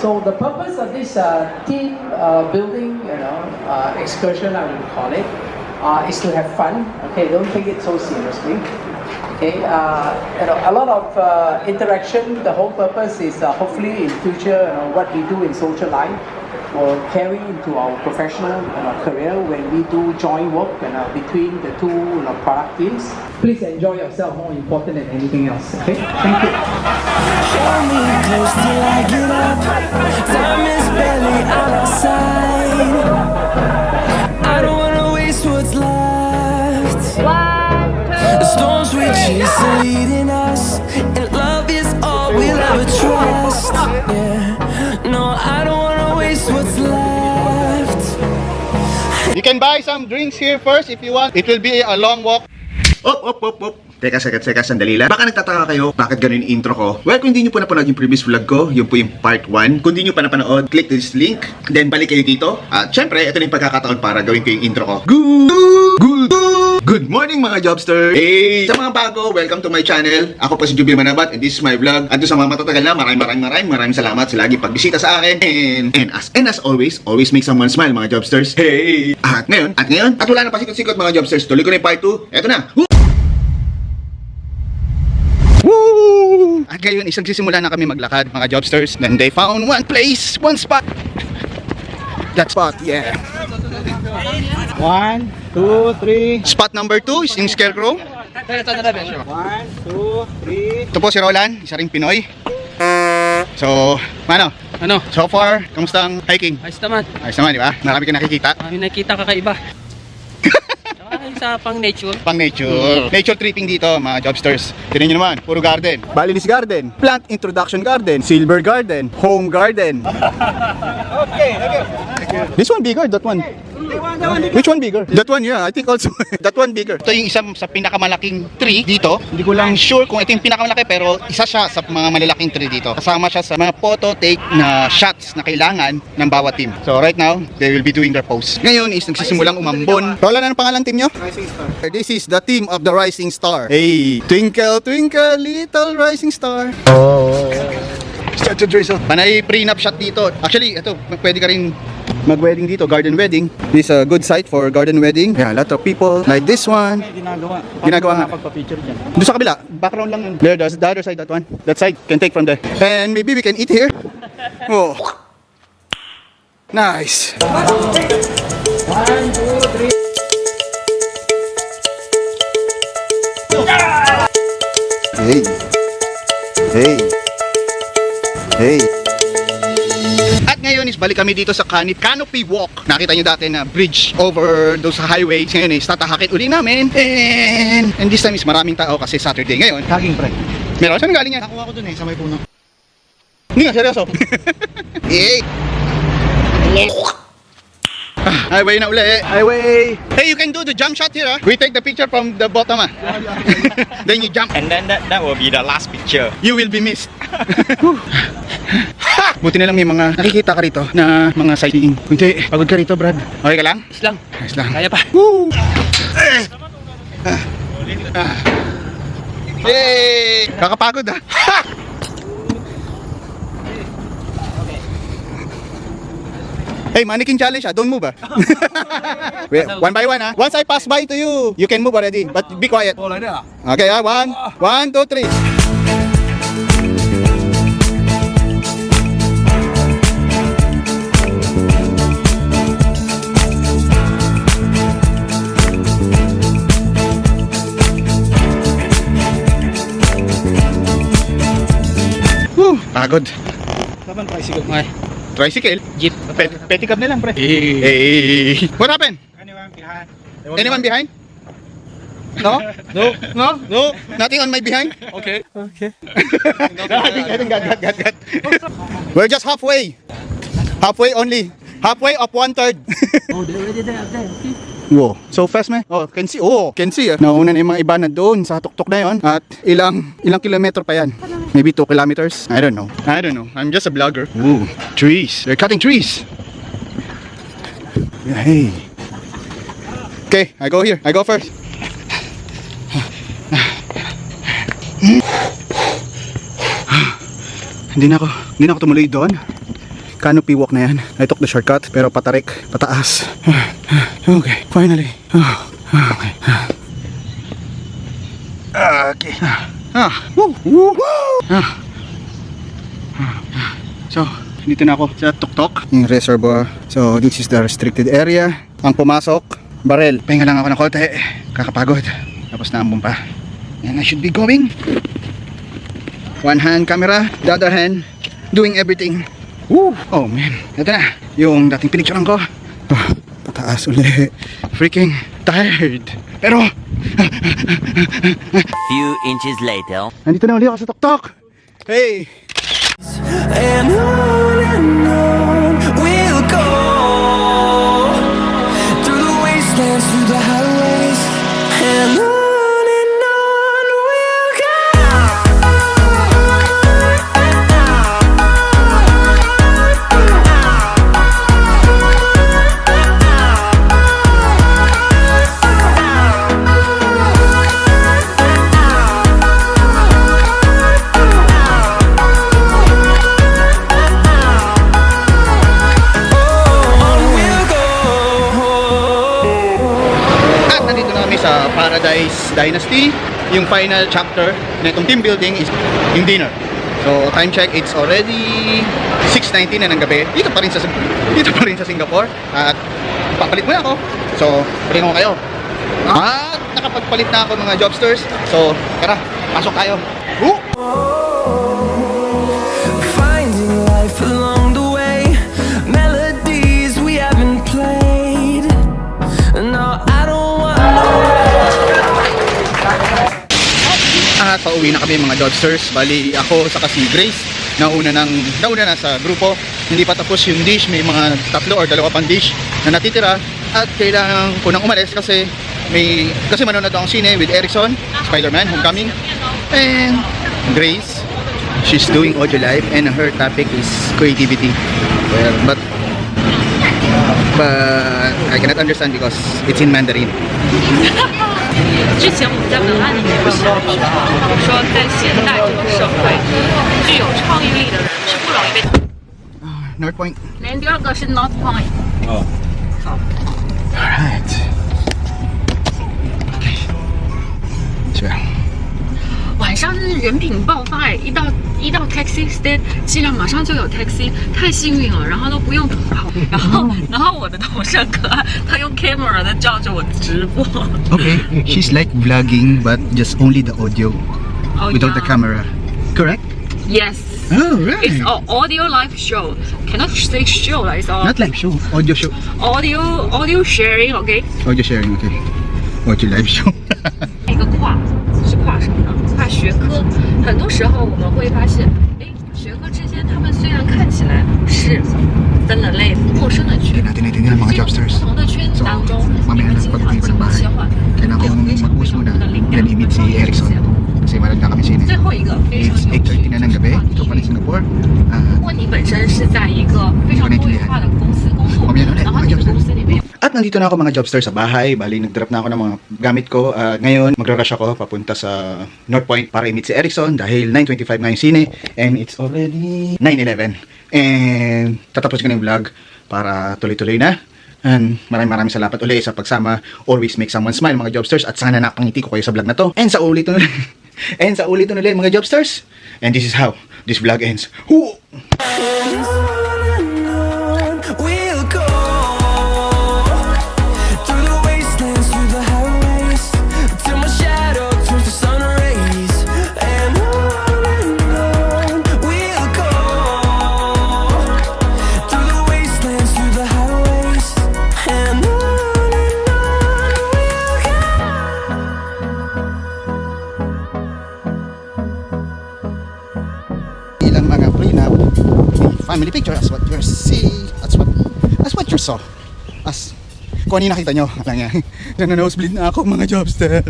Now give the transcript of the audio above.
So the purpose of this team building, excursion, I would call it, is to have fun. Okay, don't take it so seriously. Okay, a lot of interaction. The whole purpose is hopefully in future, what we do in social life will carry into our professional career when we do joint work between the two product teams. Please enjoy yourself, more important than anything else. Okay, thank you. Hold me close till I get up. Time is barely on our side. I don't wanna waste what's left. The storms we chase are leading us, and love is all we'll ever trust. Yeah, no, I don't wanna waste what's left. You can buy some drinks here first if you want. It will be a long walk. Op. Teka, sandali lang. Baka nagtataka kayo, bakit ganun yung intro ko? Well, kung hindi nyo pa napanood yung previous vlog ko, yun po yung part 1. Kung hindi nyo pa napanood, click this link, then balik kayo dito. At syempre, ito na yung pagkakataon para gawin ko yung intro ko. Good morning mga Jobster! Hey! Sa mga bago, welcome to my channel. Ako po si Jubil Manabat and this is my vlog. At sa mga matatagal na, maraming salamat sa lagi pagbisita sa akin. And as always make someone smile mga Jobsters. Hey! At ngayon, wala na pasikot-sikot mga Jobsters. Tuloy ko na yung part 2. Eto na! Woo! At ngayon, isang sisimula na kami maglakad mga Jobsters. Then they found one spot. That spot, yeah. 1, 2, 3. Spot number 2 is yung Scarecrow. 1, 2, 3. Ito po si Roland, isa ring Pinoy. So, Ano? so far, kamusta ang hiking? Ayos naman. Ayos naman, di ba? Marami ka nakikita. May nakita kakaiba. Tsaka sa pang nature. Pang nature. Nature tripping dito, mga Jobsters. Tignan nyo naman, puro garden. Balinese Garden, Plant Introduction Garden, Silver Garden, Home Garden. Okay. This one bigger, that one. Which one bigger? That one, yeah. I think also that one bigger. Ito yung isa sa pinakamalaking tree dito. Hindi ko lang sure kung ito yung pinakamalaki pero isa siya sa mga malalaking tree dito. Kasama siya sa mga photo take na shots na kailangan ng bawat team. So right now, they will be doing their pose. Ngayon is nagsisimulang umambon. Roland, ano pangalan team nyo? Rising Star. This is the team of the Rising Star. Hey, twinkle, twinkle, little rising star. Panay prenup shot dito. Actually, ito, pwede ka rin mag-wedding dito, garden wedding. This is a good site for garden wedding. Yeah, a lot of people like this one. Ginagawa nga. Pagpa-picture dyan. Doon sa kabila, background lang yun. There, the other side, that one. That side, can take from there. And maybe we can eat here. Oh. Nice. 1, 2, 3. Hey. At ngayon is balik kami dito sa Canopy Walk. Nakita nyo dati na bridge over those highway. Ngayon is tatahakit uli namin. And this time is maraming tao kasi Saturday ngayon. Haging pre. Meron, saan galing yan? Nakuha ko dun sa may puno. Hindi nga, seryoso. Hey. Highway na uli. Highway! Hey, you can do the jump shot here. We take the picture from the bottom. Then you jump. And then that will be the last picture. You will be missed. Buti na lang may mga nakikita ka rito na mga sightseeing. Kunti, pagod ka rito, Brad. Okay ka lang? Ayos lang. Ayos lang. Kaya pa. Woo! Yay! Kakapagod ah. Hey, mannequin challenge ah. Don't move ah. Wait, one by one ah. Once I pass by to you, you can move already. But be quiet. Oh, like that. Okay ah. 1, 2, 3. Pagod. Laban tricycle. Okay. Tricycle? Jeep. Pedicab na lang, pre. Hey. Hey. What happened? Anyone behind? Anyone behind? No? No? Nothing on my behind? Okay. I think got. We're just halfway. Halfway only. Halfway of 1/3. Oh, they're already there. Okay. Whoa, so fast man. Oh, can see. Oh, can see. Nauna na yung mga iba na doon sa tuktok na yon. At ilang kilometro pa yan. Maybe 2 kilometers. I don't know. I'm just a vlogger. Ooh, trees. They're cutting trees. Yeah, hey. Okay, I go here. I go first. Hindi na ako tumuloy doon. canopy walk na yan. I took the shortcut pero patarik, pataas. Okay, finally. Okay. Okay. Woo! Woo! So, dito na ako sa tuktok, yung reservoir. So, this is the restricted area. Ang pumasok, barrel. Pahinga lang ako ng konti. Kakapagod. Tapos na ambon pa. And I should be going. One hand camera, the other hand doing everything. Woo! Oh man, ito na yung dating pinicturean ko. Pataas uli. Freaking tired. Pero Few inches later. nandito na uli ako sa tuktok. Hey! And on we'll go, through the wastelands, through the highways, and on we'll go. At nandito na kami sa Paradise Dynasty. Yung final chapter na itong team building is yung dinner. So time check, it's already 6:19 na ng gabi. Dito pa rin sa Singapore. At papalit muna ako. So, palit ko kayo. At nakapagpalit na ako mga jobsters. So, tara, pasok tayo. Woo! Finding life along the way, melodies we haven't played. No, I don't want. At pauwi na kami mga jobsters. Bali ako sa si Grace nauna na sa grupo. Hindi pa tapos yung dish, may mga 3 or 2 pang dish na natitira at kailangan ko nang umalis kasi manonood akong sine with Erickson, Spider-Man, Homecoming. And Grace, she's doing audio live and her topic is creativity. Well, but I cannot understand because it's in Mandarin. 之前我们在文案里面有写过，说在现代这个社会，具有创意力的人是不容易被。 North Point. 连第二个是 North Point。 Alright. Okay. So, 晚上真是人品爆发哎！一到 taxi stand， 机上马上就有 taxi， 太幸运了，然后都不用跑，然后我的同事很可爱，他用 camera 的照着我直播。 okay, she's like vlogging but just only the audio without the camera. Correct? Yes. Oh, right. It's an audio live show. Cannot say show, like it's all Not live show, audio show. audio sharing, OK？ Audio sharing, okay. Audio live show. 一个跨是跨什么呢？跨学科。很多时候我们会发现，哎，学科之间他们虽然看起来是分了类、陌生的区， Natin naiintindihan ang mga 这种 jobsters. 不同的圈子当中，你 mamaya 们 na 经常 pag-uwi ko 进 ng 行 bahay. 切换， Kailangan 有 kong 非常非 mag-post 常 muna 多的灵感 na i-meet si Erickson. Kasi malag na kami sine. 最后一个非常 It's 有趣 8:30 na ng gabi. Ito pa rin Singapore. 如果你本身是在一个非常多元化的公司工作，然后你的公司里面。 At nandito na ako mga jobsters sa bahay. Bali, nag-drop na ako ng mga gamit ko. Ngayon, magra-rush ako papunta sa North Point para i-meet si Erickson dahil 9:25 na yung sine and it's already 9:11. And tatapos ko na yung vlog para tuloy-tuloy na. And maraming salamat ulit sa pagsama. Always make someone smile mga jobsters at sana napangiti ko kayo sa vlog na to. And sa ulitin ulit. And sa ulitin ulit mga jobsters. And this is how this vlog ends. Woo! We'll go through the wastelands, through the highways, till my shadow turns to sun rays. And on we'll go through the wastelands, through the highways, and on we'll go. Ilang mga prenup, family picture as what you see, as what you saw. As kung ano yung nakita nyo, lang yan. Nanonosebleed na ako mga jobster.